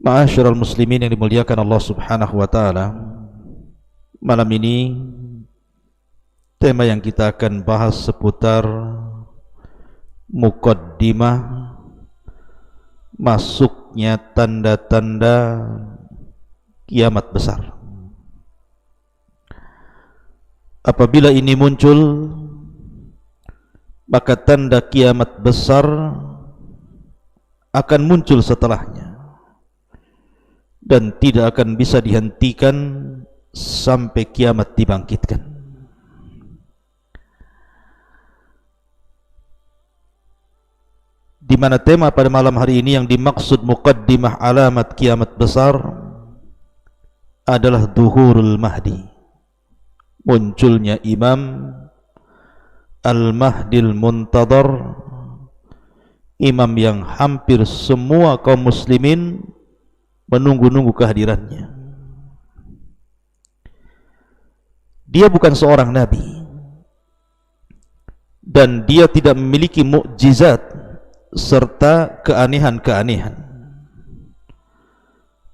Ma'asyiral muslimin yang dimuliakan Allah Subhanahu wa taala. Malam ini tema yang kita akan bahas seputar muqaddimah masuknya tanda-tanda kiamat besar. Apabila ini muncul, maka tanda kiamat besar akan muncul setelahnya dan tidak akan bisa dihentikan sampai kiamat dibangkitkan. Di mana tema pada malam hari ini yang dimaksud muqaddimah alamat kiamat besar adalah Zuhurul Mahdi, munculnya Imam Al-Mahdil Muntadhar, imam yang hampir semua kaum muslimin menunggu-nunggu kehadirannya. Dia bukan seorang nabi dan dia tidak memiliki mukjizat serta keanehan-keanehan,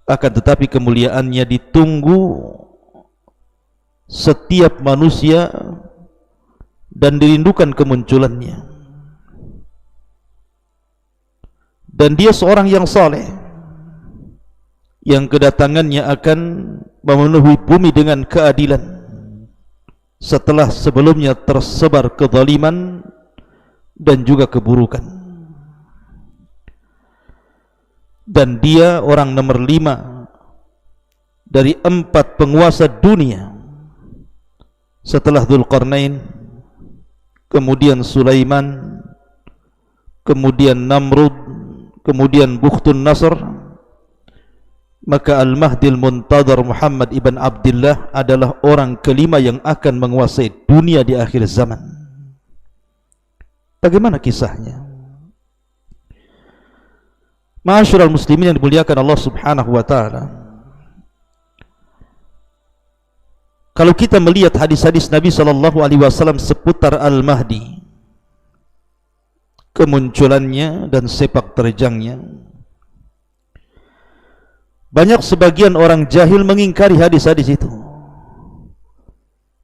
akan tetapi kemuliaannya ditunggu setiap manusia dan dirindukan kemunculannya. Dan dia seorang yang saleh, yang kedatangannya akan memenuhi bumi dengan keadilan setelah sebelumnya tersebar kezaliman dan juga keburukan. Dan dia orang nomor 5 dari 4 penguasa dunia setelah Dzulqarnain, kemudian Sulaiman, kemudian Namrud, kemudian Bukhtun Nasr. Maka Al-Mahdil Muntadhar Muhammad ibn Abdullah adalah orang kelima yang akan menguasai dunia di akhir zaman. Bagaimana kisahnya? Ma'asyiral muslimin yang dimuliakan Allah Subhanahu wa taala, kalau kita melihat hadis-hadis Nabi sallallahu alaihi wasallam seputar Al-Mahdi, kemunculannya dan sepak terjangnya, banyak sebagian orang jahil mengingkari hadis-hadis itu.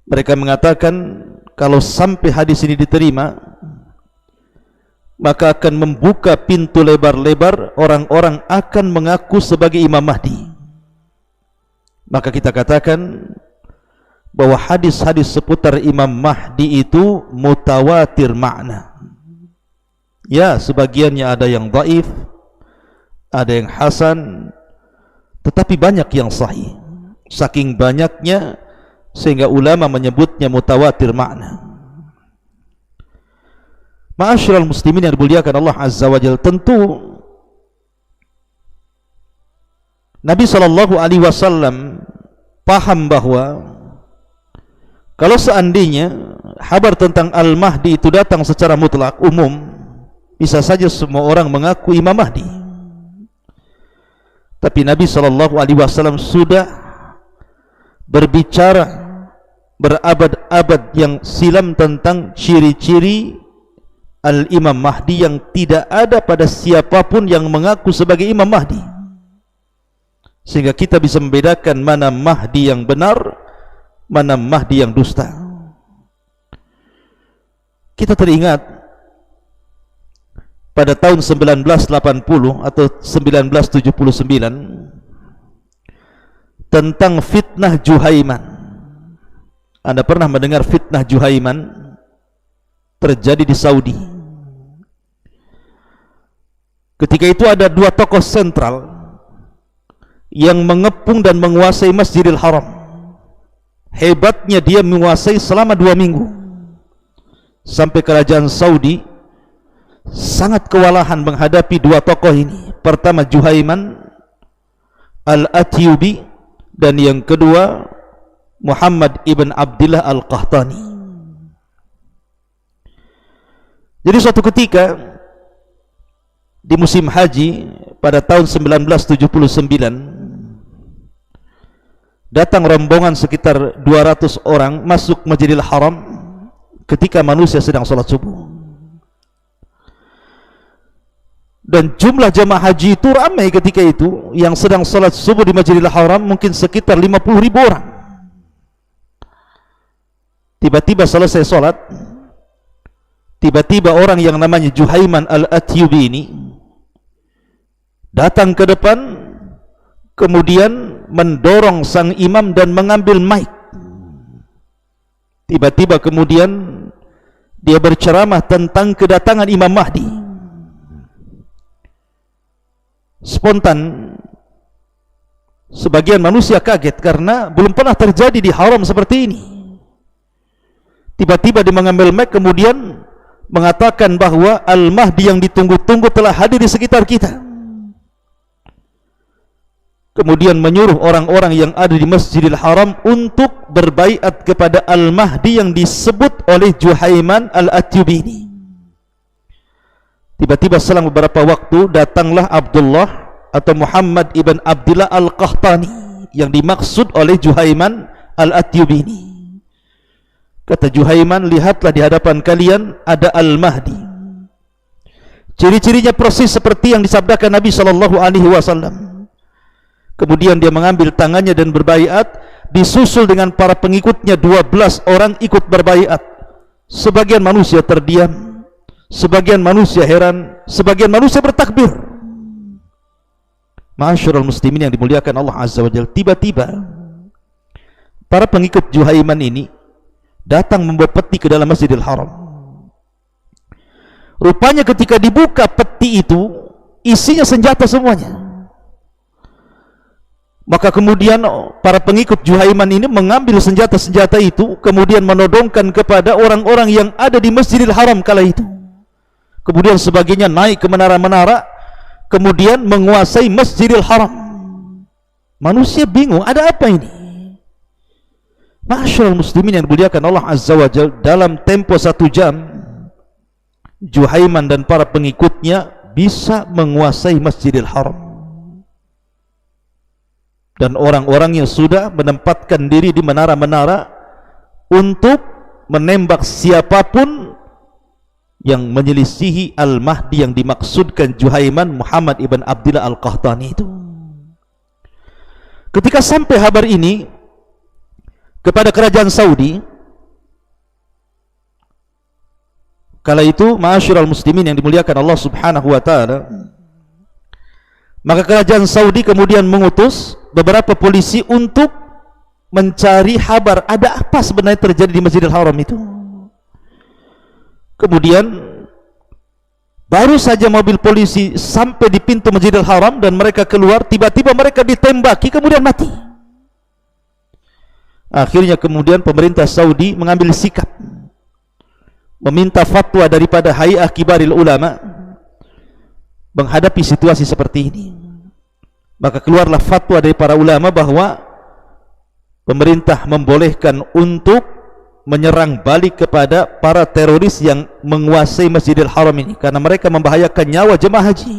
Mereka mengatakan kalau sampai hadis ini diterima, maka akan membuka pintu lebar-lebar, orang-orang akan mengaku sebagai Imam Mahdi. Maka kita katakan bahwa hadis-hadis seputar Imam Mahdi itu mutawatir makna. Ya, sebagiannya ada yang dhaif, ada yang hasan, tetapi banyak yang sahih. Saking banyaknya sehingga ulama menyebutnya mutawatir makna. Ma'asyiral muslimin yang dimuliakan Allah Azza wa Jalla, tentu Nabi sallallahu alaihi wasallam paham bahwa kalau seandainya kabar tentang Al-Mahdi itu datang secara mutlak umum, bisa saja semua orang mengaku Imam Mahdi. Tapi Nabi SAW sudah berbicara berabad-abad yang silam tentang ciri-ciri Al-Imam Mahdi yang tidak ada pada siapapun yang mengaku sebagai Imam Mahdi, sehingga kita bisa membedakan mana Mahdi yang benar, mana Mahdi yang dusta. Kita teringat pada tahun 1980 atau 1979 tentang fitnah Juhaiman. Anda pernah mendengar fitnah Juhaiman? Terjadi di Saudi. Ketika itu ada 2 tokoh sentral yang mengepung dan menguasai Masjidil Haram. Hebatnya dia menguasai selama 2 minggu, sampai kerajaan Saudi sangat kewalahan menghadapi 2 tokoh ini. Pertama Juhaiman Al-Atyubi, dan yang kedua Muhammad ibn Abdullah Al-Qahtani. Jadi suatu ketika di musim haji pada tahun 1979 datang rombongan sekitar 200 orang masuk Masjidil Haram ketika manusia sedang sholat subuh. Dan jumlah jamaah haji itu ramai ketika itu, yang sedang salat subuh di Masjidil Haram mungkin sekitar 50.000 orang. Tiba-tiba selesai salat, tiba-tiba orang yang namanya Juhaiman al-Atyubi ini datang ke depan, kemudian mendorong sang imam dan mengambil mic. Tiba-tiba kemudian dia berceramah tentang kedatangan Imam Mahdi. Spontan sebagian manusia kaget karena belum pernah terjadi di haram seperti ini. Tiba-tiba dia mengambil mic kemudian mengatakan bahwa Al-Mahdi yang ditunggu-tunggu telah hadir di sekitar kita. Kemudian menyuruh orang-orang yang ada di Masjidil Haram untuk berbaiat kepada Al-Mahdi yang disebut oleh Juhaiman al-Atyubi ini. Tiba-tiba selang beberapa waktu datanglah Abdullah atau Muhammad ibn Abdillah al-Qahtani yang dimaksud oleh Juhaiman al-Atyubi ini. Kata Juhaiman, lihatlah di hadapan kalian ada Al-Mahdi. Ciri-cirinya persis seperti yang disabdakan Nabi SAW. Kemudian dia mengambil tangannya dan berbaiat, disusul dengan para pengikutnya 12 orang ikut berbaiat. Sebagian manusia terdiam, sebagian manusia heran, sebagian manusia bertakbir. Ma'asyiral muslimin yang dimuliakan Allah Azza wa Jalla, tiba-tiba para pengikut Juhaiman ini datang membawa peti ke dalam Masjidil Haram. Rupanya ketika dibuka peti itu isinya senjata semuanya. Maka kemudian para pengikut Juhaiman ini mengambil senjata-senjata itu, kemudian menodongkan kepada orang-orang yang ada di Masjidil Haram kala itu. Kemudian sebagiannya naik ke menara-menara, kemudian menguasai Masjidil Haram. Manusia bingung, ada apa ini? Ma'asyiral muslimin yang dimuliakan Allah Azza wa Jalla, dalam tempo 1 jam Juhaiman dan para pengikutnya bisa menguasai Masjidil Haram. Dan orang-orang yang sudah menempatkan diri di menara-menara untuk menembak siapapun yang menyelisihi Al-Mahdi yang dimaksudkan Juhaiman Muhammad ibn Abdillah al-Qahtani itu. Ketika sampai kabar ini kepada kerajaan Saudi, kala itu ma'asyiral muslimin yang dimuliakan Allah Subhanahu wa taala, maka kerajaan Saudi kemudian mengutus beberapa polisi untuk mencari kabar ada apa sebenarnya terjadi di Masjidil Haram itu. Kemudian baru saja mobil polisi sampai di pintu Masjidil Haram dan mereka keluar, tiba-tiba mereka ditembaki kemudian mati. Akhirnya kemudian pemerintah Saudi mengambil sikap, meminta fatwa daripada Hay'ah Kibaril Ulama menghadapi situasi seperti ini. Maka keluarlah fatwa dari para ulama bahwa pemerintah membolehkan untuk menyerang balik kepada para teroris yang menguasai Masjidil Haram ini, karena mereka membahayakan nyawa jemaah haji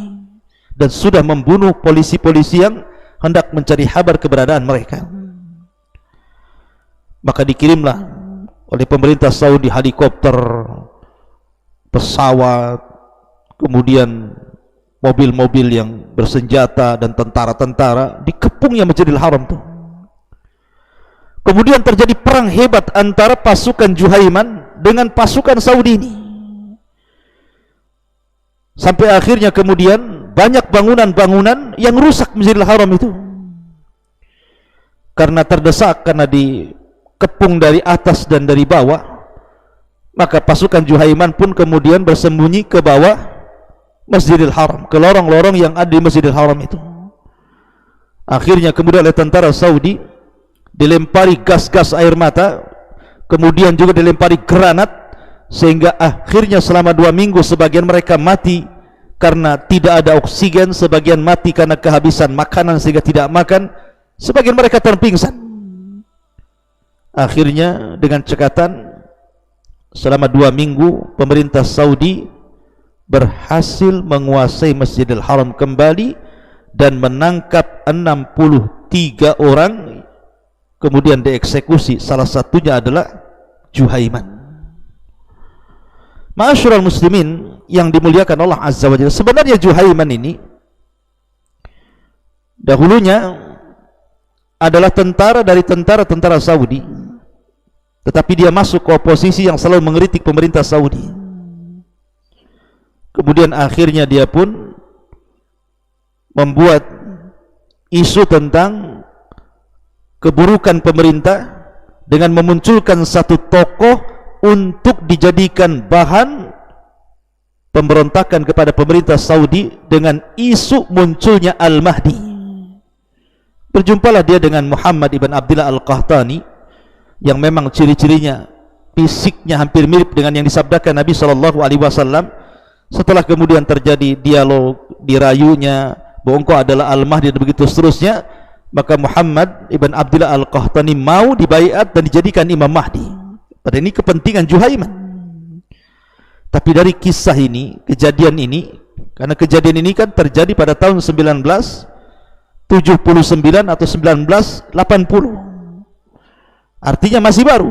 dan sudah membunuh polisi-polisi yang hendak mencari kabar keberadaan mereka. Maka dikirimlah oleh pemerintah Saudi helikopter, pesawat, kemudian mobil-mobil yang bersenjata dan tentara-tentara, dikepungnya Masjidil Haram itu. Kemudian terjadi perang hebat antara pasukan Juhaiman dengan pasukan Saudi ini, sampai akhirnya kemudian banyak bangunan-bangunan yang rusak Masjidil Haram itu karena terdesak, karena dikepung dari atas dan dari bawah. Maka pasukan Juhaiman pun kemudian bersembunyi ke bawah Masjidil Haram, ke lorong-lorong yang ada di Masjidil Haram itu. Akhirnya kemudian oleh tentara Saudi dilempari gas-gas air mata, kemudian juga dilempari granat, sehingga akhirnya selama 2 minggu sebagian mereka mati karena tidak ada oksigen, sebagian mati karena kehabisan makanan sehingga tidak makan, sebagian mereka terpingsan. Akhirnya dengan cekatan selama 2 minggu pemerintah Saudi berhasil menguasai Masjidil Haram kembali dan menangkap 63 orang, kemudian dieksekusi. Salah satunya adalah Juhaiman. Ma'asyiral muslimin yang dimuliakan Allah Azza wa Jalla, sebenarnya Juhaiman ini dahulunya adalah tentara dari tentara Saudi, tetapi dia masuk ke oposisi yang selalu mengkritik pemerintah Saudi. Kemudian akhirnya dia pun membuat isu tentang keburukan pemerintah dengan memunculkan satu tokoh untuk dijadikan bahan pemberontakan kepada pemerintah Saudi dengan isu munculnya Al-Mahdi. Berjumpalah dia dengan Muhammad ibn Abdullah Al-Qahtani yang memang ciri-cirinya, fisiknya hampir mirip dengan yang disabdakan Nabi SAW. Setelah kemudian terjadi dialog, dirayunya bahwa engkau adalah Al-Mahdi dan begitu seterusnya, maka Muhammad ibn Abdullah Al-Qahtani mau dibaiat dan dijadikan Imam Mahdi. Pada ini kepentingan Juhaiman. Tapi dari kisah ini, kejadian ini, karena kejadian ini kan terjadi pada tahun 1979 atau 1980, artinya masih baru.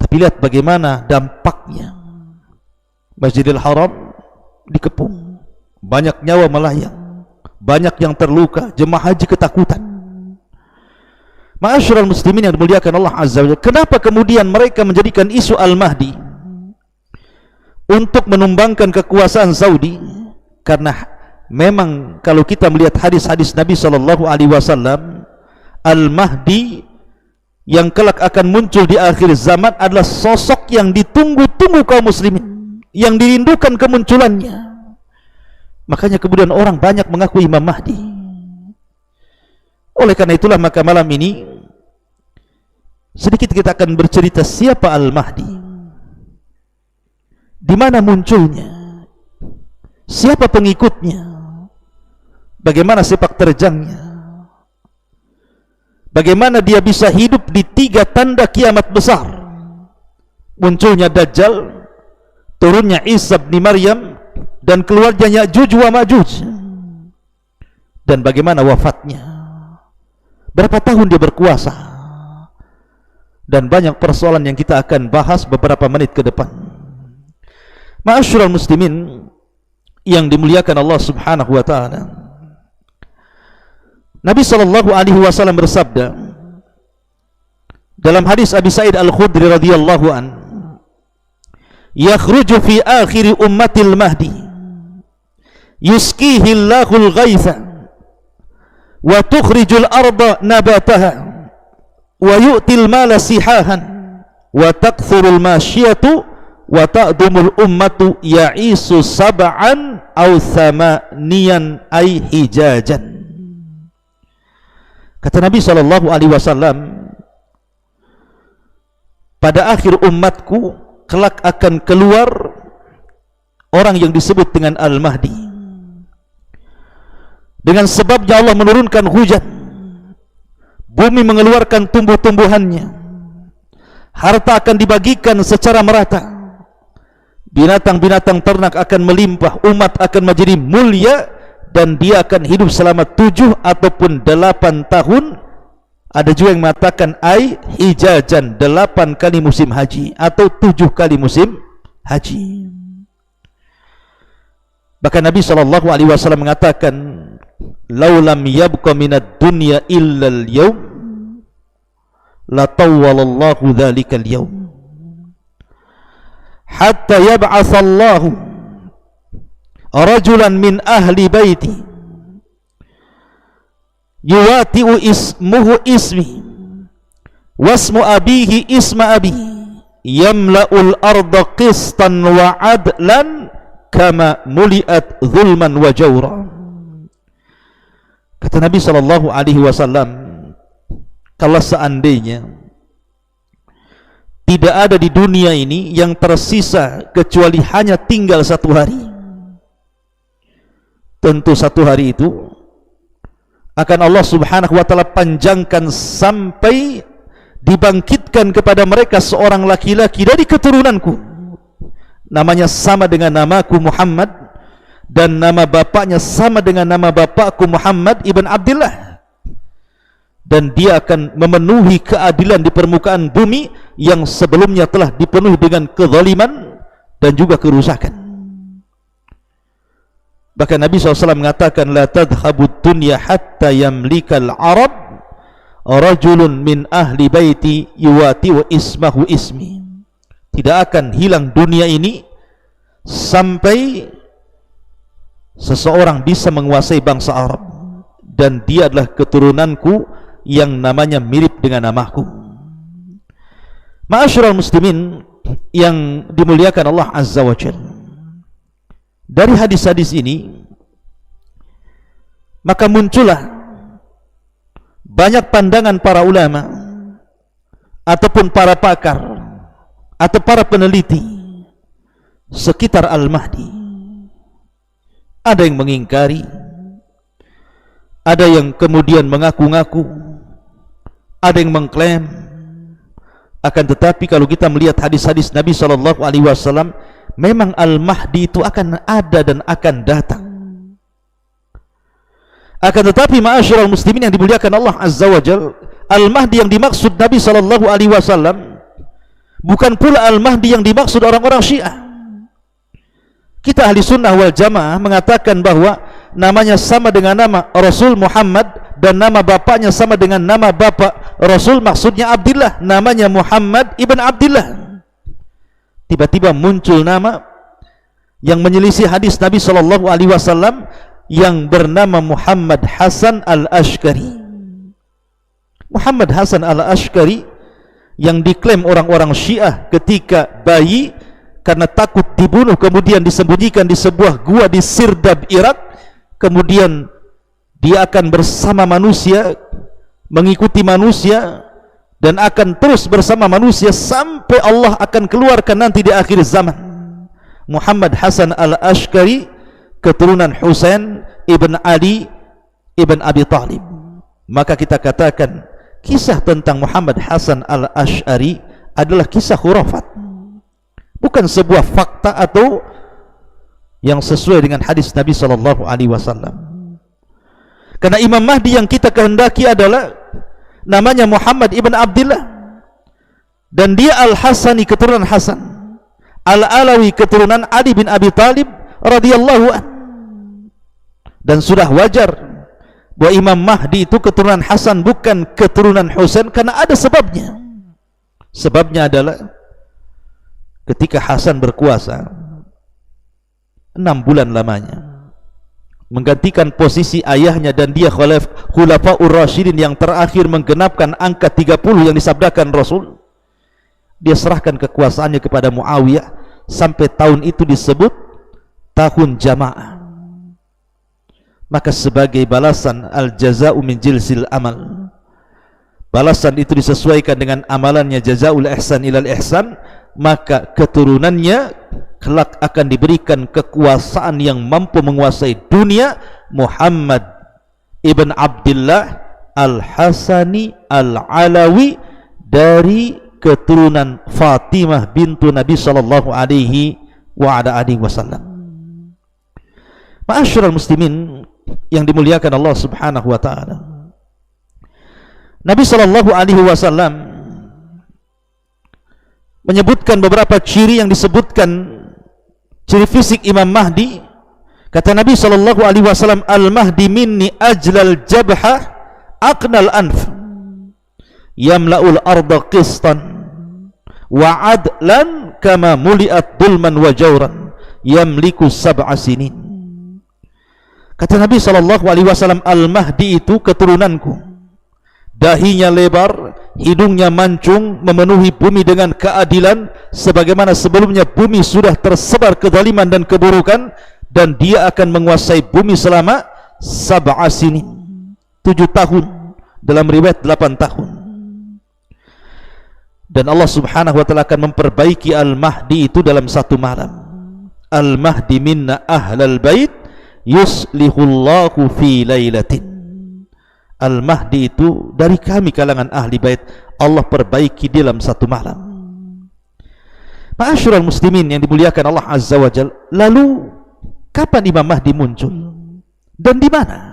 Tapi lihat bagaimana dampaknya. Masjidil Haram dikepung, banyak nyawa melayang, banyak yang terluka, jemaah haji ketakutan. Ma'asyiral muslimin yang dimuliakan Allah Azza wa Jalla, kenapa kemudian mereka menjadikan isu Al-Mahdi untuk menumbangkan kekuasaan Saudi? Karena memang kalau kita melihat hadis-hadis Nabi SAW, Al-Mahdi yang kelak akan muncul di akhir zaman adalah sosok yang ditunggu-tunggu kaum muslimin, yang dirindukan kemunculannya. Makanya kemudian orang banyak mengaku Imam Mahdi. Oleh karena itulah maka malam ini sedikit kita akan bercerita siapa Al-Mahdi, di mana munculnya, siapa pengikutnya, bagaimana sepak terjangnya, bagaimana dia bisa hidup di 3 tanda kiamat besar: munculnya Dajjal, turunnya Isa bin Maryam, dan keluarnya Ya'juj wa Ma'juj, dan bagaimana wafatnya, berapa tahun dia berkuasa, dan banyak persoalan yang kita akan bahas beberapa menit ke depan. Ma'asyiral muslimin yang dimuliakan Allah Subhanahu wa taala, Nabi SAW bersabda dalam hadis Abi Sa'id Al-Khudri radhiyallahu an, yakhruju fi akhir ummatil mahdi yusqihi Allahul ghaitha wa tukhrijul arda nabataha wa yu'til mala sihahan wa takthurul masyiyatu wa ta'dumul ummatu ya'isu sab'an aw thamaniyan ay hijajan. Kata Nabi SAW, pada akhir umatku kelak akan keluar orang yang disebut dengan Al-Mahdi. Dengan sebabnya Allah menurunkan hujan, bumi mengeluarkan tumbuh-tumbuhannya, harta akan dibagikan secara merata, binatang-binatang ternak akan melimpah, umat akan menjadi mulia, dan dia akan hidup selama 7 ataupun 8 tahun. Ada juga yang mengatakan ai hijajan, 8 kali musim haji atau 7 kali musim haji. Bahkan Nabi SAW mengatakan, laulam yabqa minad dunya illa al-yawm la tawwalallahu dhalika al-yawm hatta yab'athallahu rajulan min ahli baiti yuwati'u ismuhu ismi wasmu abihi isma abi yamla'ul arda qistan wa adlan kama muli'at zulman wa jawra. Kata Nabi SAW, kalau seandainya tidak ada di dunia ini yang tersisa kecuali hanya tinggal 1 hari, tentu 1 hari itu akan Allah Subhanahu wa ta'ala panjangkan sampai dibangkitkan kepada mereka seorang laki-laki dari keturunanku, namanya sama dengan namaku Muhammad, dan nama bapaknya sama dengan nama bapakku Muhammad ibn Abdullah. dan dia akan memenuhi keadilan di permukaan bumi yang sebelumnya telah dipenuhi dengan kezaliman dan juga kerusakan. Bahkan Nabi SAW mengatakan, la tadhhabud dunya hatta yamlikal arab rajulun min ahli baiti yuwati wa ismahu ismi. Tidak akan hilang dunia ini sampai seseorang bisa menguasai bangsa Arab dan dia adalah keturunanku yang namanya mirip dengan namaku. Ma'asyiral muslimin yang dimuliakan Allah Azza wa Jalla, dari hadis-hadis ini maka muncullah banyak pandangan para ulama ataupun para pakar atau para peneliti sekitar Al-Mahdi. Ada yang mengingkari, ada yang kemudian mengaku-ngaku, ada yang mengklaim. Akan tetapi kalau kita melihat hadis-hadis Nabi SAW, memang Al-Mahdi itu akan ada dan akan datang. Akan tetapi ma'asyiral muslimin yang dimuliakan Allah Azza wa Jalla, Al-Mahdi yang dimaksud Nabi SAW bukan pula Al-Mahdi yang dimaksud orang-orang Syiah. Kita ahli sunnah wal jamaah mengatakan bahwa namanya sama dengan nama Rasul Muhammad dan nama bapaknya sama dengan nama bapak Rasul, maksudnya Abdullah, namanya Muhammad ibn Abdullah. Tiba-tiba muncul nama yang menyelisih hadis Nabi SAW yang bernama Muhammad Hasan al-Ashkari. Muhammad Hasan al-Ashkari yang diklaim orang-orang Syiah ketika bayi, karena takut dibunuh kemudian disembunyikan di sebuah gua di Sirdab, Irak. Kemudian dia akan bersama manusia, mengikuti manusia, dan akan terus bersama manusia sampai Allah akan keluarkan nanti di akhir zaman. Muhammad Hasan al-Ashkari, keturunan Husain ibn Ali ibn Abi Talib. Maka kita katakan kisah tentang Muhammad Hasan al-Ash'ari adalah kisah khurafat, bukan sebuah fakta atau yang sesuai dengan hadis Nabi SAW. Karena Imam Mahdi yang kita kehendaki adalah namanya Muhammad ibn Abdullah, dan dia Al-Hasani, keturunan Hasan, Al-Alawi, keturunan Ali bin Abi Talib radhiyallahu anhu. Dan sudah wajar bahwa Imam Mahdi itu keturunan Hasan, bukan keturunan Husain, karena ada sebabnya. Sebabnya adalah ketika Hasan berkuasa 6 bulan lamanya, menggantikan posisi ayahnya, dan dia Khulafaur Rasyidin yang terakhir menggenapkan angka 30 yang disabdakan Rasul. Dia serahkan kekuasaannya kepada Muawiyah sampai tahun itu disebut tahun jamaah. Maka sebagai balasan, al-jaza'u min jinsil amal, balasan itu disesuaikan dengan amalannya, jazaul ihsan ilal ihsan, maka keturunannya kelak akan diberikan kekuasaan yang mampu menguasai dunia. Muhammad ibn Abdullah al-Hasani al-Alawi dari keturunan Fatimah bintu Nabi sallallahu alaihi wasallam. Ma'asyiral muslimin yang dimuliakan Allah Subhanahu wa taala, Nabi sallallahu alaihi wasallam menyebutkan beberapa ciri yang disebutkan ciri fisik Imam Mahdi. Kata Nabi sallallahu alaihi wasallam, al-Mahdi minni ajlal jabha aqnal anf yamla'ul arda qistan wa adlan kama muliat dulman wa jawran yamliku sab'a sinin. Kata Nabi SAW, Al-Mahdi itu keturunanku, dahinya lebar, hidungnya mancung, memenuhi bumi dengan keadilan, sebagaimana sebelumnya bumi sudah tersebar kezaliman dan keburukan, dan dia akan menguasai bumi selama 7 sinin, 7 tahun, dalam riwayat 8 tahun. Dan Allah Subhanahu wa ta'ala akan memperbaiki Al-Mahdi itu dalam 1 malam. Al-Mahdi minna ahlal bait yuslihullahu fi lailatin. Al-Mahdi itu dari kami kalangan ahli bait, Allah perbaiki dalam 1 malam. Ma'asyiral muslimin yang dimuliakan Allah Azza wa Jalla, lalu kapan Imam Mahdi muncul dan di mana?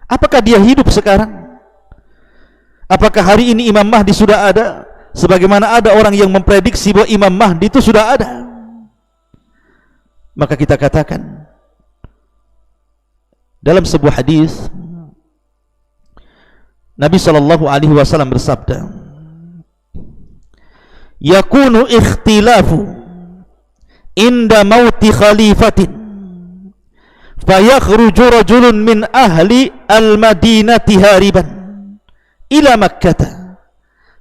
Apakah dia hidup sekarang? Apakah hari ini Imam Mahdi sudah ada? Sebagaimana ada orang yang memprediksi bahwa Imam Mahdi itu sudah ada. Maka kita katakan dalam sebuah hadis Nabi SAW bersabda, yakunu ikhtilafu inda mauti khalifatin fayakhruju rajulun min ahli al-madinati hariban ila makkah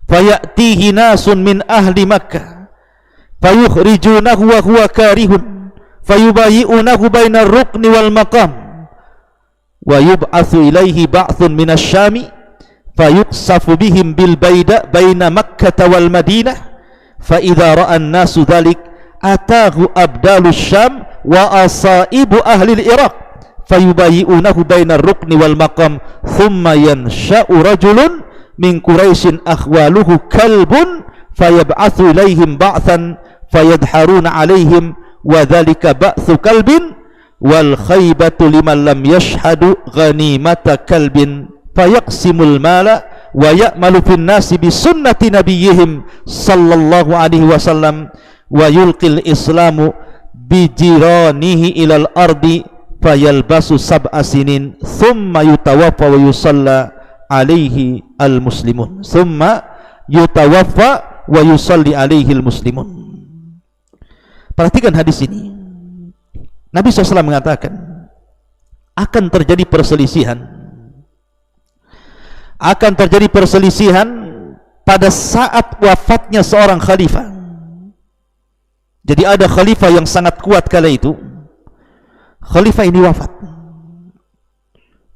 fayatihi nasun min ahli makkah fayukhrijunahu wa huwa karihun fayubayi'unahu baina ar-rukni wal maqam wa yub'atsu ilaihi ba'thun min asy-syami fayuqsafu bihim bil baida baina makkah wal madinah fa idza ra'a an-nasu dhalik atahu abdalus syam wa asaibu ahli al-iraq fayubayi'unahu baina ar-rukni wal maqam thumma yansha'u rajulun min quraisyin akhwaluhu kalbun fayab'atsu ilaihim ba'than fayadharuna alaihim wa dhalika ba'tsu kalbin wal khaybatu liman lam yashhadu ghanimata kalbin fayaqsimul mala wa ya'malu fin nasi bi sunnati nabiyyihim sallallahu alaihi wasallam wa yulqil islamu bi jiranihi ilal ardi fayalbasu sab'a sinin thumma yutawaffa wa yusalla alaihi al muslimun thumma yutawaffa wa yusalli alaihi al muslimun. Perhatikan hadis ini. Nabi SAW mengatakan akan terjadi perselisihan pada saat wafatnya seorang khalifah. Jadi ada khalifah yang sangat kuat kala itu, khalifah ini wafat,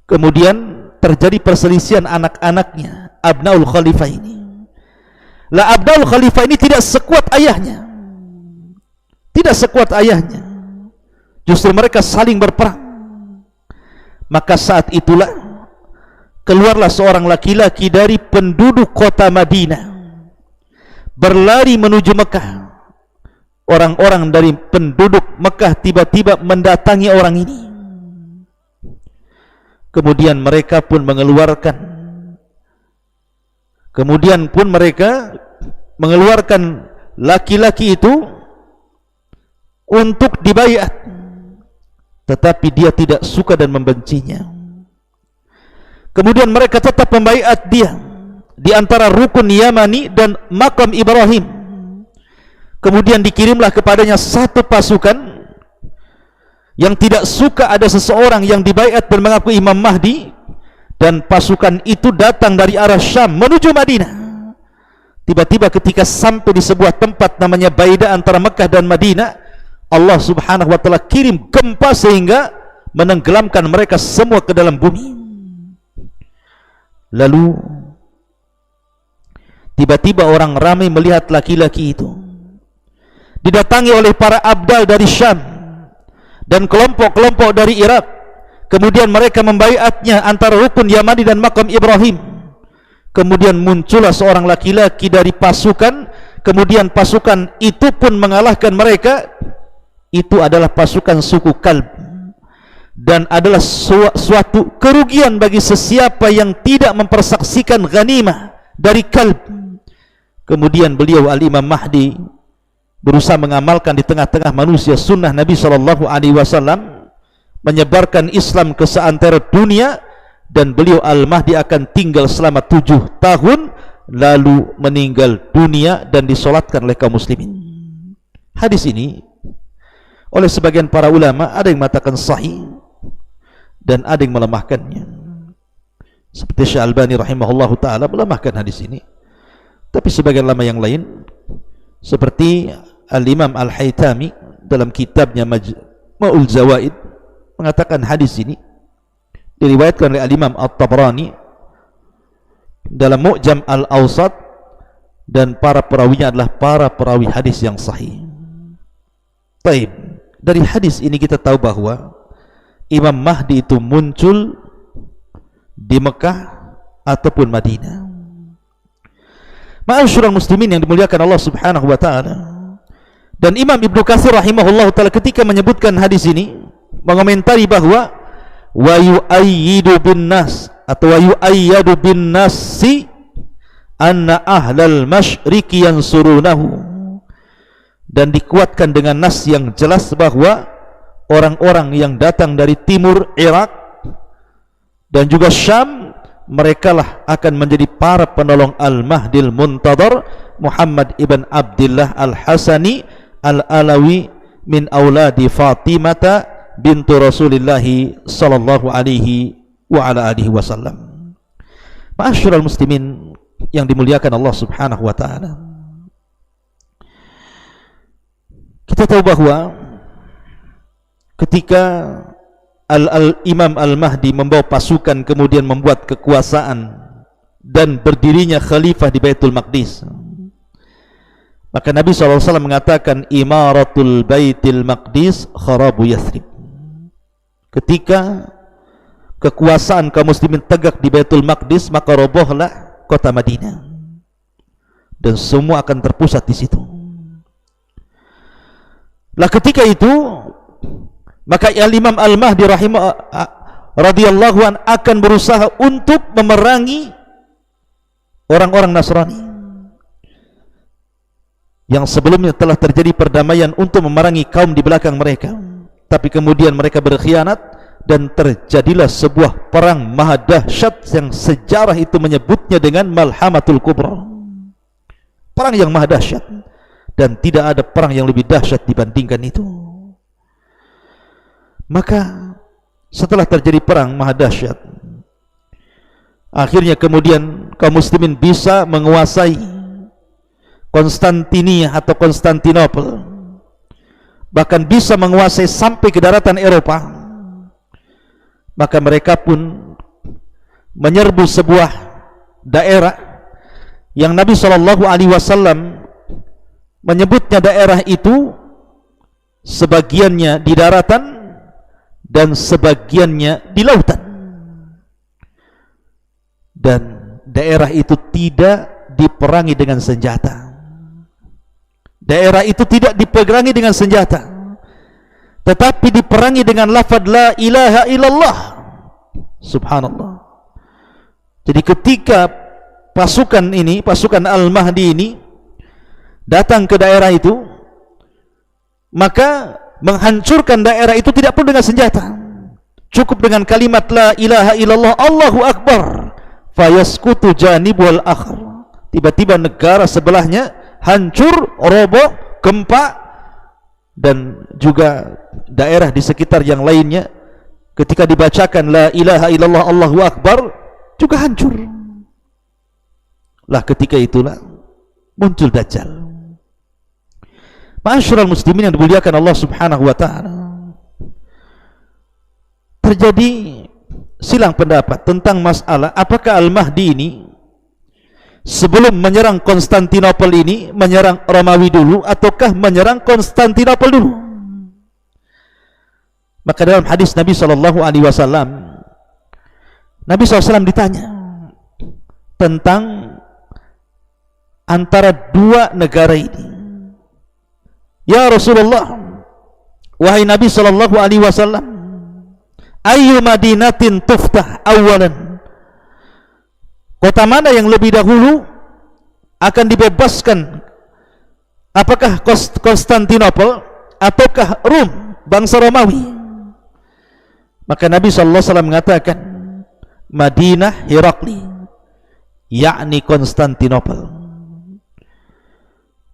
kemudian terjadi perselisihan anak-anaknya, abnaul khalifah ini. Lah abnaul khalifah ini tidak sekuat ayahnya, justru mereka saling berperang. Maka saat itulah keluarlah seorang laki-laki dari penduduk kota Madinah berlari menuju Mekah. Orang-orang dari penduduk Mekah tiba-tiba mendatangi orang ini. Kemudian mereka pun mengeluarkan laki-laki itu untuk dibaiat, tetapi dia tidak suka dan membencinya. Kemudian mereka tetap membaiat dia di antara rukun Yamani dan makam Ibrahim. Kemudian dikirimlah kepadanya satu pasukan yang tidak suka ada seseorang yang dibaiat dan mengaku Imam Mahdi, dan pasukan itu datang dari arah Syam menuju Madinah. Tiba-tiba ketika sampai di sebuah tempat namanya Baida antara Mekah dan Madinah, Allah Subhanahu wa taala kirim gempa sehingga menenggelamkan mereka semua ke dalam bumi. Lalu tiba-tiba orang ramai melihat laki-laki itu didatangi oleh para abdal dari Syam dan kelompok-kelompok dari Irak. Kemudian mereka membaiatnya antara rukun Yamani dan makam Ibrahim. Kemudian muncullah seorang laki-laki dari pasukan, kemudian pasukan itu pun mengalahkan mereka. Itu adalah pasukan suku Kalb, dan adalah suatu kerugian bagi sesiapa yang tidak mempersaksikan ghanimah dari Kalb. Kemudian beliau Al-Imam Mahdi berusaha mengamalkan di tengah-tengah manusia sunnah Nabi SAW, menyebarkan Islam ke seantero dunia, dan beliau Al-Mahdi akan tinggal selama 7 tahun lalu meninggal dunia dan disolatkan oleh kaum muslimin. Hadis ini oleh sebagian para ulama ada yang mengatakan sahih dan ada yang melemahkannya, seperti Syekh Albani rahimahullahu ta'ala melemahkan hadis ini. Tapi sebagian ulama yang lain seperti Al-Imam Al-Haytami dalam kitabnya Majma'ul Zawaid mengatakan hadis ini diriwayatkan oleh Al-Imam At-Tabrani dalam Mu'jam Al-Awsat, dan para perawinya adalah para perawi hadis yang sahih. Baik, dari hadis ini kita tahu bahwa Imam Mahdi itu muncul di Mekah ataupun Madinah. Ma'asyiral muslimin yang dimuliakan Allah Subhanahu wa taala. Dan Imam Ibnu Katsir rahimahullah taala ketika menyebutkan hadis ini mengomentari bahwa wa yu'ayyidu bin nas atau wa yu'ayyadu bin nasi anna ahlal masyriqi yansurunahu, dan dikuatkan dengan nas yang jelas bahwa orang-orang yang datang dari timur Irak dan juga Syam, merekalah akan menjadi para penolong Al-Mahdil Muntadhar Muhammad ibn Abdullah Al-Hasani Al-Alawi min auladi Fatimata bintu Rasulillah sallallahu alaihi wa ala alihi wasallam. Ma'asyiral muslimin yang dimuliakan Allah Subhanahu wa taala, kita tahu bahwa ketika Imam Al-Mahdi membawa pasukan kemudian membuat kekuasaan dan berdirinya khalifah di Baitul Maqdis, maka Nabi SAW mengatakan imaratul Baitul Maqdis kharabu Yathrib. Ketika kekuasaan kaum muslimin tegak di Baitul Maqdis, maka robohlah kota Madinah dan semua akan terpusat di situ. Lah ketika itu maka Imam Al-Mahdi radhiyallahu an akan berusaha untuk memerangi orang-orang Nasrani yang sebelumnya telah terjadi perdamaian untuk memerangi kaum di belakang mereka, tapi kemudian mereka berkhianat dan terjadilah sebuah perang maha dahsyat yang sejarah itu menyebutnya dengan Malhamatul Kubra, perang yang maha dahsyat, dan tidak ada perang yang lebih dahsyat dibandingkan itu. Maka setelah terjadi perang maha dahsyat, akhirnya kemudian kaum muslimin bisa menguasai Konstantinia atau Konstantinopel, bahkan bisa menguasai sampai ke daratan Eropa. Maka mereka pun menyerbu sebuah daerah yang Nabi SAW menyebutnya daerah itu sebagiannya di daratan dan sebagiannya di lautan, dan daerah itu tidak diperangi dengan senjata. Daerah itu tidak diperangi dengan senjata, tetapi diperangi dengan lafaz la ilaha illallah. Subhanallah. Jadi ketika pasukan Al-Mahdi ini datang ke daerah itu, maka menghancurkan daerah itu tidak perlu dengan senjata, cukup dengan kalimat la ilaha illallah Allahu akbar, fayaskutu janibul akhar. Tiba-tiba negara sebelahnya hancur, roboh, gempa, dan juga daerah di sekitar yang lainnya ketika dibacakan la ilaha illallah Allahu akbar juga hancur. Lah ketika itulah muncul Dajjal. Ma'asyiral muslimin yang dimuliakan Allah Subhanahu wa taala, terjadi silang pendapat tentang masalah apakah Al-Mahdi ini sebelum menyerang Konstantinopel ini menyerang Romawi dulu ataukah menyerang Konstantinopel dulu. Maka dalam hadis Nabi SAW, Nabi SAW ditanya tentang antara dua negara ini. Ya Rasulullah, wahai Nabi SAW, ayyu madinatin tuftah awalan, kota mana yang lebih dahulu akan dibebaskan, apakah Konstantinopel ataukah Rum, bangsa Romawi? Maka Nabi SAW mengatakan Madinah Herakli, yakni Konstantinopel.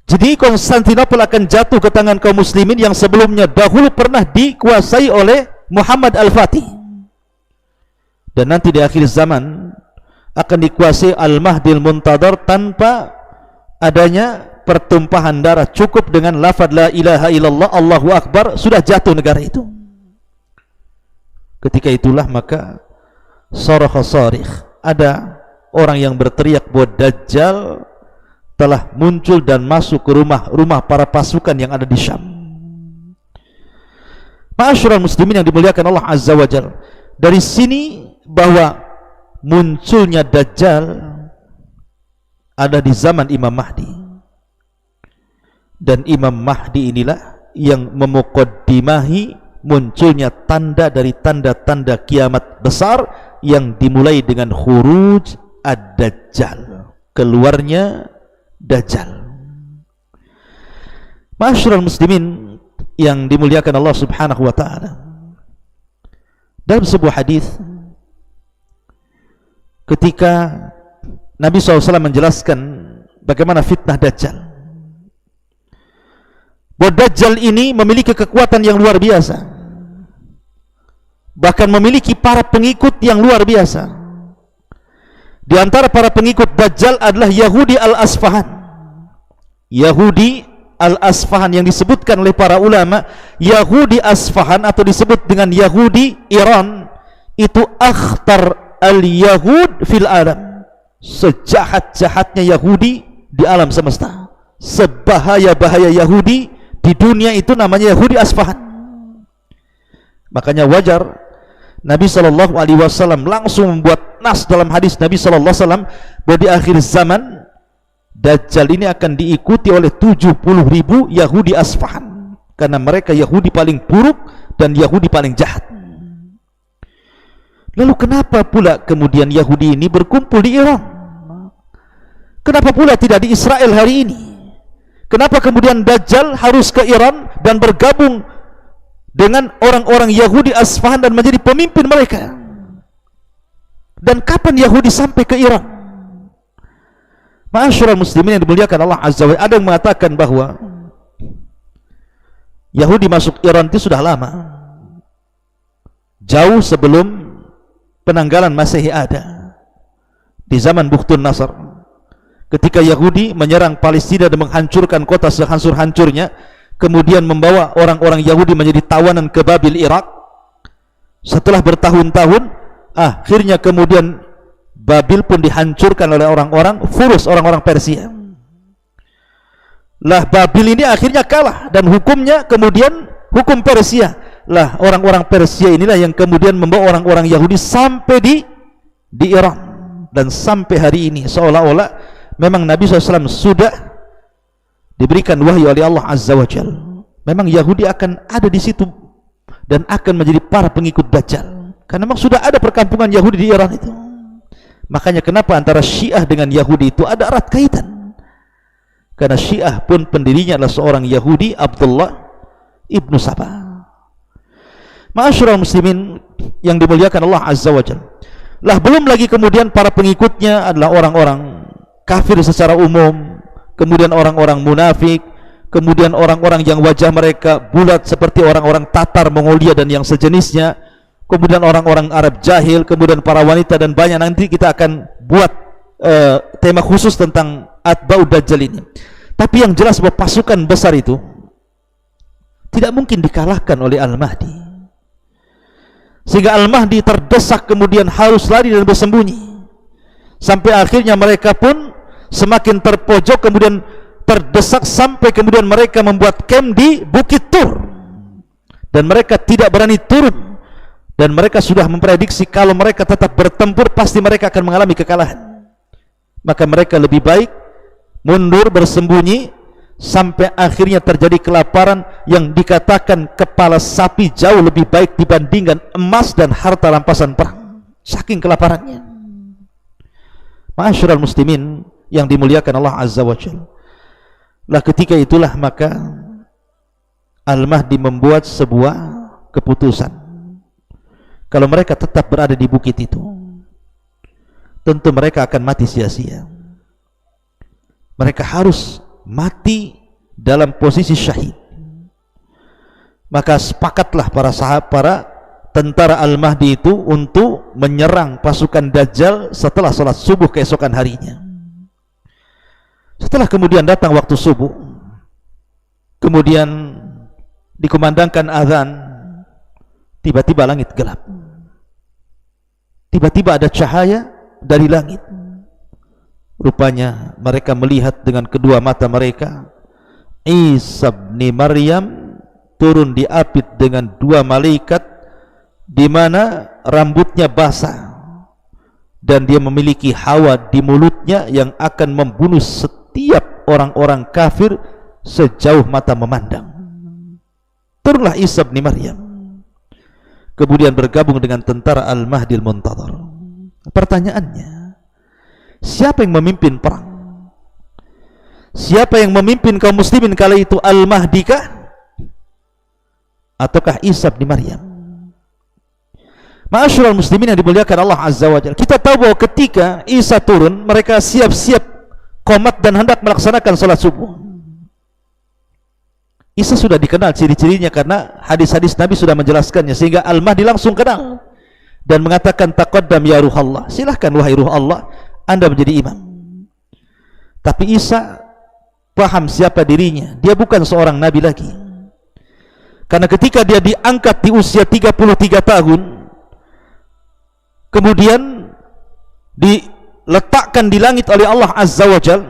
Jadi Konstantinopel akan jatuh ke tangan kaum muslimin yang sebelumnya dahulu pernah dikuasai oleh Muhammad Al-Fatih, dan nanti di akhir zaman akan dikuasai Al-Mahdil Muntadhar tanpa adanya pertumpahan darah, cukup dengan lafaz la ilaha illallah Allahu akbar sudah jatuh negara itu. Ketika itulah maka sarakha sarikh, ada orang yang berteriak bahwa Dajjal telah muncul dan masuk ke rumah-rumah para pasukan yang ada di Syam. Ma'asyiral muslimin yang dimuliakan Allah Azza wa Jalla, dari sini bahwa munculnya Dajjal ada di zaman Imam Mahdi, dan Imam Mahdi inilah yang memuqaddimahi munculnya tanda dari tanda-tanda kiamat besar yang dimulai dengan khuruj ad-Dajjal, keluarnya Dajjal. Ma'asyiral muslimin yang dimuliakan Allah Subhanahu wa taala, dalam sebuah hadis ketika Nabi SAW menjelaskan bagaimana fitnah Dajjal, bahwa Dajjal ini memiliki kekuatan yang luar biasa, bahkan memiliki para pengikut yang luar biasa. Di antara para pengikut Dajjal adalah Yahudi Al-Asfahan. Yahudi Al-Asfahan yang disebutkan oleh para ulama, Yahudi Asfahan atau disebut dengan Yahudi Iran, itu akhtar al-Yahud fil alam, sejahat-jahatnya Yahudi di alam semesta, sebahaya-bahaya Yahudi di dunia itu namanya Yahudi Asfahan. Makanya wajar Nabi SAW langsung membuat nas dalam hadis Nabi SAW bahwa di akhir zaman Dajjal ini akan diikuti oleh 70.000 Yahudi Asfahan, karena mereka Yahudi paling buruk dan Yahudi paling jahat. Lalu kenapa pula kemudian Yahudi ini berkumpul di Iran? Kenapa pula tidak di Israel hari ini? Kenapa kemudian Dajjal harus ke Iran dan bergabung dengan orang-orang Yahudi Asfahan dan menjadi pemimpin mereka? Dan kapan Yahudi sampai ke Iran? Ma'asyiral muslimin yang dimuliakan Allah Azza wa Jalla, ada yang mengatakan bahwa Yahudi masuk Iran itu sudah lama, jauh sebelum penanggalan Masehi ada. Di zaman Bukhtun Nasr, ketika Yahudi menyerang Palestina dan menghancurkan kota sehancur-hancurnya, kemudian membawa orang-orang Yahudi menjadi tawanan ke Babil, Irak. Setelah bertahun-tahun, akhirnya kemudian Babil pun dihancurkan oleh orang-orang Furus, orang-orang Persia. Lah Babil ini akhirnya kalah dan hukumnya kemudian hukum Persia. Lah orang-orang Persia inilah yang kemudian membawa orang-orang Yahudi sampai di Iran, dan sampai hari ini seolah-olah memang Nabi SAW sudah diberikan wahyu oleh Allah Azza wa Jalla. Memang Yahudi akan ada di situ dan akan menjadi para pengikut Dajjal, karena memang sudah ada perkampungan Yahudi di Iran itu. Makanya kenapa antara Syiah dengan Yahudi itu ada erat kaitan, karena Syiah pun pendirinya adalah seorang Yahudi, Abdullah ibnu Sabah. Ma'asyiral muslimin yang dimuliakan Allah Azza wa Jalla, lah belum lagi kemudian para pengikutnya adalah orang-orang kafir secara umum, kemudian orang-orang munafik, kemudian orang-orang yang wajah mereka bulat seperti orang-orang Tatar, Mongolia dan yang sejenisnya, kemudian orang-orang Arab jahil, kemudian para wanita, dan banyak. Nanti kita akan buat tema khusus tentang Atba'ud Dajjal ini. Tapi yang jelas bahwa pasukan besar itu tidak mungkin dikalahkan oleh Al-Mahdi, sehingga Al-Mahdi terdesak kemudian harus lari dan bersembunyi, sampai akhirnya mereka pun semakin terpojok, kemudian terdesak, sampai kemudian mereka membuat camp di Bukit Tur, dan mereka tidak berani turun. Dan mereka sudah memprediksi kalau mereka tetap bertempur pasti mereka akan mengalami kekalahan. Maka mereka lebih baik mundur bersembunyi sampai akhirnya terjadi kelaparan yang dikatakan kepala sapi jauh lebih baik dibandingkan emas dan harta rampasan perang, saking kelaparannya. Ma'asyiral muslimin yang dimuliakan Allah Azza wa Jalla, lah ketika itulah maka Al-Mahdi membuat sebuah keputusan. Kalau mereka tetap berada di bukit itu, tentu mereka akan mati sia-sia. Mereka harus mati dalam posisi syahid. Maka sepakatlah para sahabat, para tentara Al-Mahdi itu untuk menyerang pasukan Dajjal setelah sholat subuh keesokan harinya. Setelah kemudian datang waktu subuh, kemudian dikumandangkan azan, tiba-tiba langit gelap. Tiba-tiba ada cahaya dari langit. Rupanya mereka melihat dengan kedua mata mereka Isa bin Maryam turun diapit dengan dua malaikat, di mana rambutnya basah dan dia memiliki hawa di mulutnya yang akan membunuh setiap orang-orang kafir sejauh mata memandang. Turunlah Isa bin Maryam, kemudian bergabung dengan tentara Al-Mahdi Al-Muntadhar. Pertanyaannya, Siapa yang memimpin perang? Siapa yang memimpin kaum muslimin kala itu? Al-Mahdi kah? Ataukah Isa bin Maryam? Ma'asyiral muslimin yang dimuliakan Allah Azza wa Jalla, kita tahu bahwa ketika Isa turun, mereka siap-siap qomat dan hendak melaksanakan salat subuh. Isa sudah dikenal ciri-cirinya karena hadis-hadis Nabi sudah menjelaskannya, sehingga Al-Mahdi langsung kenal dan mengatakan, taqaddam ya ruh Allah, silahkan wahai ruh Allah, Anda menjadi imam. Tapi Isa paham siapa dirinya, dia bukan seorang nabi lagi. Karena ketika dia diangkat di usia 33 tahun, kemudian diletakkan di langit oleh Allah Azza wa Jal,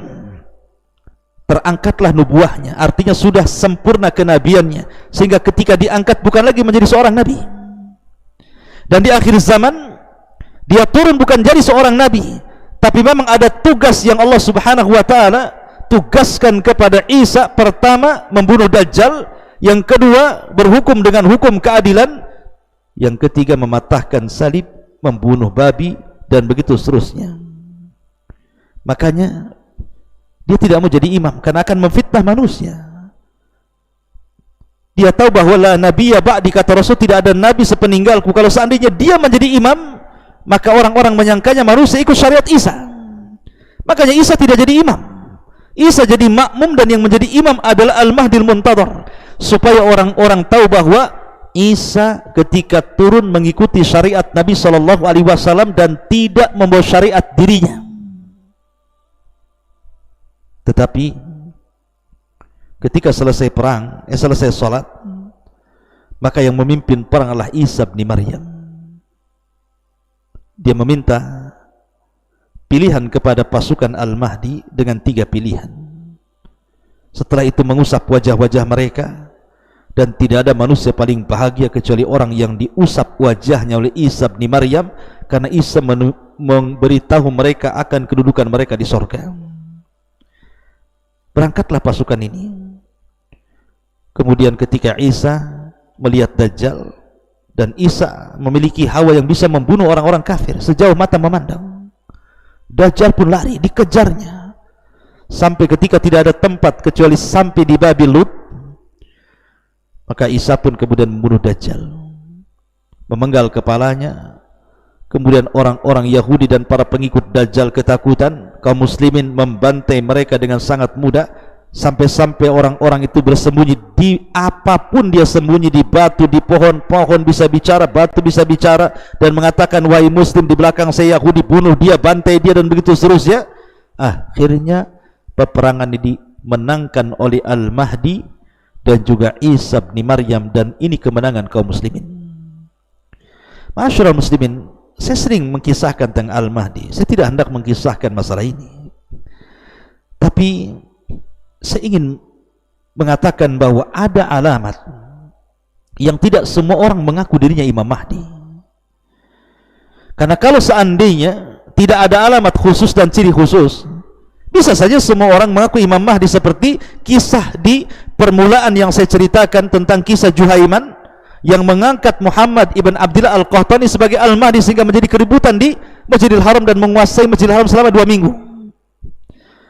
terangkatlah nubuahnya, artinya sudah sempurna kenabiannya, sehingga ketika diangkat bukan lagi menjadi seorang nabi. Dan di akhir zaman dia turun bukan jadi seorang nabi, tapi memang ada tugas yang Allah Subhanahu wa ta'ala tugaskan kepada Isa. Pertama, membunuh Dajjal. Yang kedua, berhukum dengan hukum keadilan. Yang ketiga, mematahkan salib, membunuh babi, dan begitu seterusnya. Makanya dia tidak mau jadi imam karena akan memfitnah manusia. Dia tahu bahwa la nabiyya ba'di, kata Rasul, tidak ada nabi sepeninggalku. Kalau seandainya dia menjadi imam, maka orang-orang menyangkanya manusia ikut syariat Isa. Makanya Isa tidak jadi imam. Isa jadi makmum, dan yang menjadi imam adalah Al-Mahdil Muntadhar, supaya orang-orang tahu bahwa Isa ketika turun mengikuti syariat Nabi Shallallahu Alaihi Wasallam dan tidak membawa syariat dirinya. Tetapi ketika selesai perang, selesai sholat, maka yang memimpin perang adalah Isa bin Maryam. Dia meminta pilihan kepada pasukan Al-Mahdi dengan 3 pilihan. Setelah itu mengusap wajah-wajah mereka, dan tidak ada manusia paling bahagia kecuali orang yang diusap wajahnya oleh Isa bin Maryam, karena Isa memberitahu mereka akan kedudukan mereka di sorga. Berangkatlah pasukan ini. Kemudian ketika Isa melihat Dajjal, dan Isa memiliki hawa yang bisa membunuh orang-orang kafir sejauh mata memandang, Dajjal pun lari, dikejarnya sampai ketika tidak ada tempat kecuali sampai di Babil Lut. Maka Isa pun kemudian membunuh Dajjal, memenggal kepalanya. Kemudian orang-orang Yahudi dan para pengikut Dajjal ketakutan, kaum muslimin membantai mereka dengan sangat mudah, sampai-sampai orang-orang itu bersembunyi di apapun. Dia sembunyi di batu, di pohon, pohon bisa bicara, batu bisa bicara, dan mengatakan, wahai muslim, di belakang saya Yahudi, bunuh dia, bantai dia, dan begitu seterusnya. Akhirnya peperangan ini dimenangkan oleh Al-Mahdi dan juga Isa bin Maryam, dan ini kemenangan kaum muslimin. Ma'asyiral muslimin, saya sering mengkisahkan tentang Al-Mahdi. Saya tidak hendak mengkisahkan masalah ini, tapi saya ingin mengatakan bahwa ada alamat yang tidak semua orang mengaku dirinya Imam Mahdi. Karena kalau seandainya tidak ada alamat khusus dan ciri khusus, bisa saja semua orang mengaku Imam Mahdi, seperti kisah di permulaan yang saya ceritakan tentang kisah Juhaiman yang mengangkat Muhammad ibn Abdillah Al-Qahtani sebagai Al-Mahdi, sehingga menjadi keributan di Masjidil Haram dan menguasai Masjidil Haram selama 2 minggu.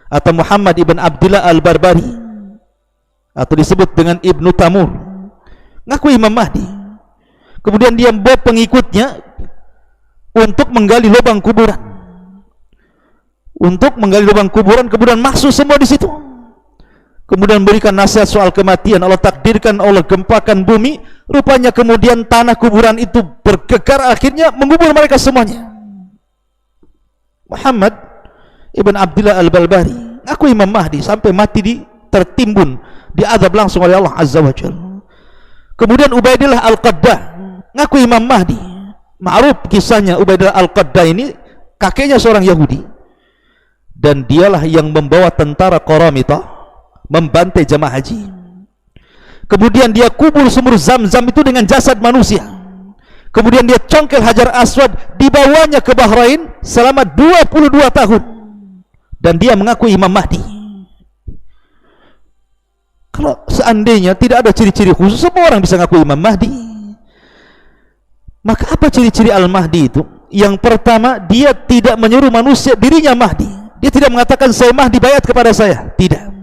Atau Muhammad ibn Abdillah Al-Barbari, atau disebut dengan Ibnu Tamur, ngaku Imam Mahdi. Kemudian dia membawa pengikutnya untuk menggali lubang kuburan, kemudian masuk semua di situ. Kemudian berikan nasihat soal kematian. Allah takdirkan, Allah gempakan bumi, rupanya kemudian tanah kuburan itu bergegar, akhirnya mengubur mereka semuanya. Muhammad ibn Abdillah Al-Barbari ngaku Imam Mahdi sampai mati tertimbun, diazab langsung oleh Allah Azza wa Jalla. Kemudian Ubaidillah Al-Qaddah ngaku Imam Mahdi. Ma'ruf kisahnya. Ubaidillah Al-Qaddah ini kakeknya seorang Yahudi, dan dialah yang membawa tentara Qaramitah membantai jamaah haji. Kemudian dia kubur sumur Zam-Zam itu dengan jasad manusia. Kemudian dia congkel Hajar Aswad, dibawanya ke Bahrain selama 22 tahun, dan dia mengaku Imam Mahdi. Kalau seandainya tidak ada ciri-ciri khusus, semua orang bisa mengaku Imam Mahdi. Maka apa ciri-ciri Al-Mahdi itu? yang pertama, dia tidak menyuruh manusia dirinya Mahdi. Dia tidak mengatakan saya Mahdi, bayat kepada saya. Tidak.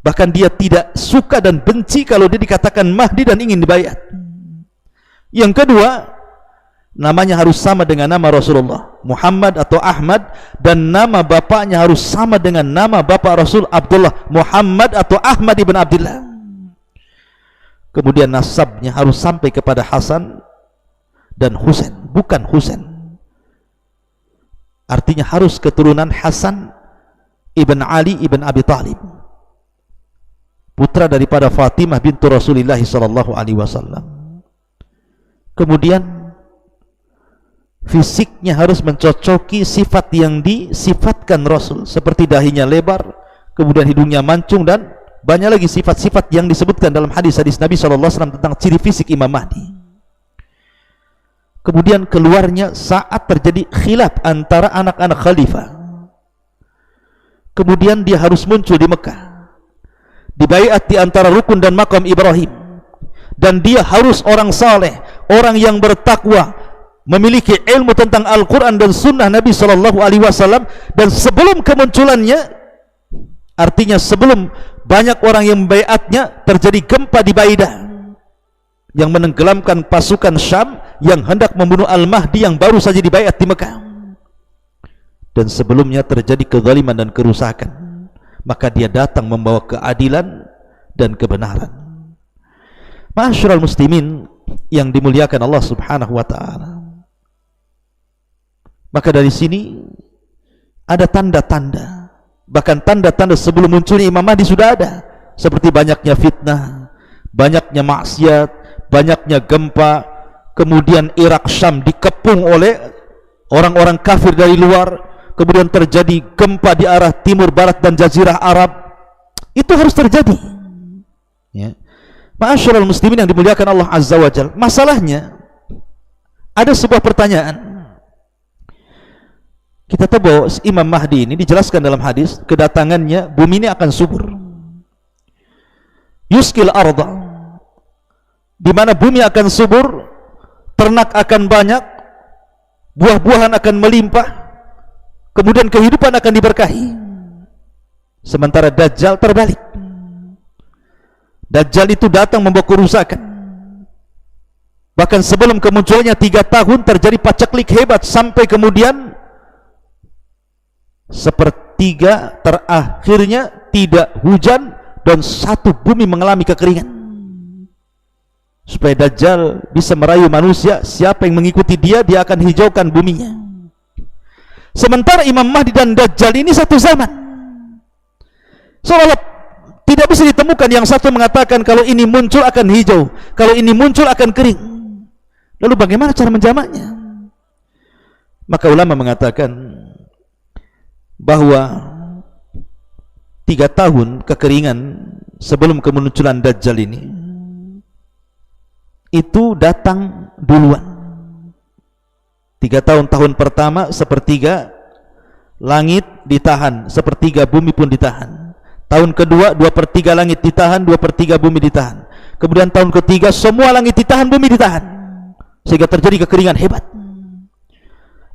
Bahkan dia tidak suka dan benci kalau dia dikatakan Mahdi dan ingin dibayat. Yang kedua, namanya harus sama dengan nama Rasulullah, Muhammad atau Ahmad, dan nama bapaknya harus sama dengan nama bapak Rasul, Abdullah, Muhammad atau Ahmad ibn Abdullah. Kemudian nasabnya harus sampai kepada Hasan dan Husain, bukan Husain. Artinya harus keturunan Hasan ibn Ali ibn Abi Talib, putra daripada Fatimah bintu Rasulullah sallallahu alaihi wasallam. Kemudian fisiknya harus mencocoki sifat yang disifatkan Rasul, seperti dahinya lebar, kemudian hidungnya mancung, dan banyak lagi sifat-sifat yang disebutkan dalam hadis-hadis Nabi SAW tentang ciri fisik Imam Mahdi. Kemudian keluarnya saat terjadi khilaf antara anak-anak khalifah. Kemudian dia harus muncul di Mekah, dibaiat di antara rukun dan makam Ibrahim, dan dia harus orang saleh, orang yang bertakwa, memiliki ilmu tentang Al-Quran dan Sunnah Nabi SAW. Dan sebelum kemunculannya, artinya sebelum banyak orang yang membaiatnya, terjadi gempa di Baidah yang menenggelamkan pasukan Syam yang hendak membunuh Al-Mahdi yang baru saja dibaiat di Mekah. Dan sebelumnya terjadi kezaliman dan kerusakan, maka dia datang membawa keadilan dan kebenaran. Ma'asyiral muslimin yang dimuliakan Allah Subhanahu wa taala. Maka dari sini ada tanda-tanda, bahkan tanda-tanda sebelum munculnya Imam Mahdi sudah ada, seperti banyaknya fitnah, banyaknya maksiat, banyaknya gempa, kemudian Irak Syam dikepung oleh orang-orang kafir dari luar, kemudian terjadi gempa di arah timur barat dan jazirah Arab. Itu harus terjadi, ya. Ma'asyiral muslimin yang dimuliakan Allah Azza wa Jalla. Masalahnya ada sebuah pertanyaan. Kita tahu bahwa Imam Mahdi ini dijelaskan dalam hadis, kedatangannya bumi ini akan subur, yuskil arda, di mana bumi akan subur, ternak akan banyak, buah-buahan akan melimpah, kemudian kehidupan akan diberkahi. Sementara Dajjal terbalik. Dajjal itu datang membawa kerusakan. Bahkan sebelum kemunculannya 3 tahun terjadi paceklik hebat, sampai kemudian sepertiga terakhirnya tidak hujan dan satu bumi mengalami kekeringan. Supaya Dajjal bisa merayu manusia, siapa yang mengikuti dia, dia akan hijaukan buminya. Sementara Imam Mahdi dan Dajjal ini satu zaman, seolah-olah tidak bisa ditemukan yang satu mengatakan kalau ini muncul akan hijau, kalau ini muncul akan kering. Lalu bagaimana cara menjamaknya? Maka ulama mengatakan bahwa 3 tahun kekeringan sebelum kemunculan Dajjal ini itu datang duluan. 3 tahun pertama sepertiga langit ditahan, sepertiga bumi pun ditahan. Tahun kedua 2/3 langit ditahan, 2/3 bumi ditahan. Kemudian tahun ketiga semua langit ditahan, bumi ditahan, sehingga terjadi kekeringan hebat.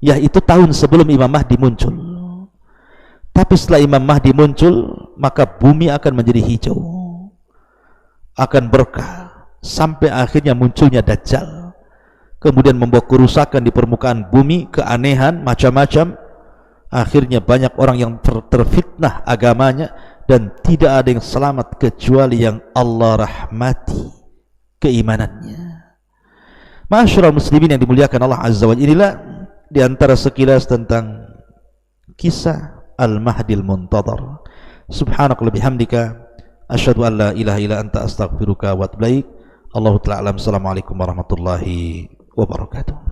Ya, itu tahun sebelum Imam Mahdi muncul. Tapi setelah Imam Mahdi muncul, maka bumi akan menjadi hijau, akan berkah, sampai akhirnya munculnya Dajjal, kemudian membawa kerusakan di permukaan bumi, keanehan macam-macam. Akhirnya banyak orang yang terfitnah agamanya, dan tidak ada yang selamat kecuali yang Allah rahmati keimanannya. Ma'asyiral muslimin yang dimuliakan Allah Azza wa Jalla, inilah di antara sekilas tentang kisah Al-Mahdil Muntadhar. Subhanakallahumma bihamdika asyhadu an la ilaha illa anta astaghfiruka wa atubu ilaik. Allahu ta'ala alam. Assalamualaikum warahmatullahi wabarakatuh.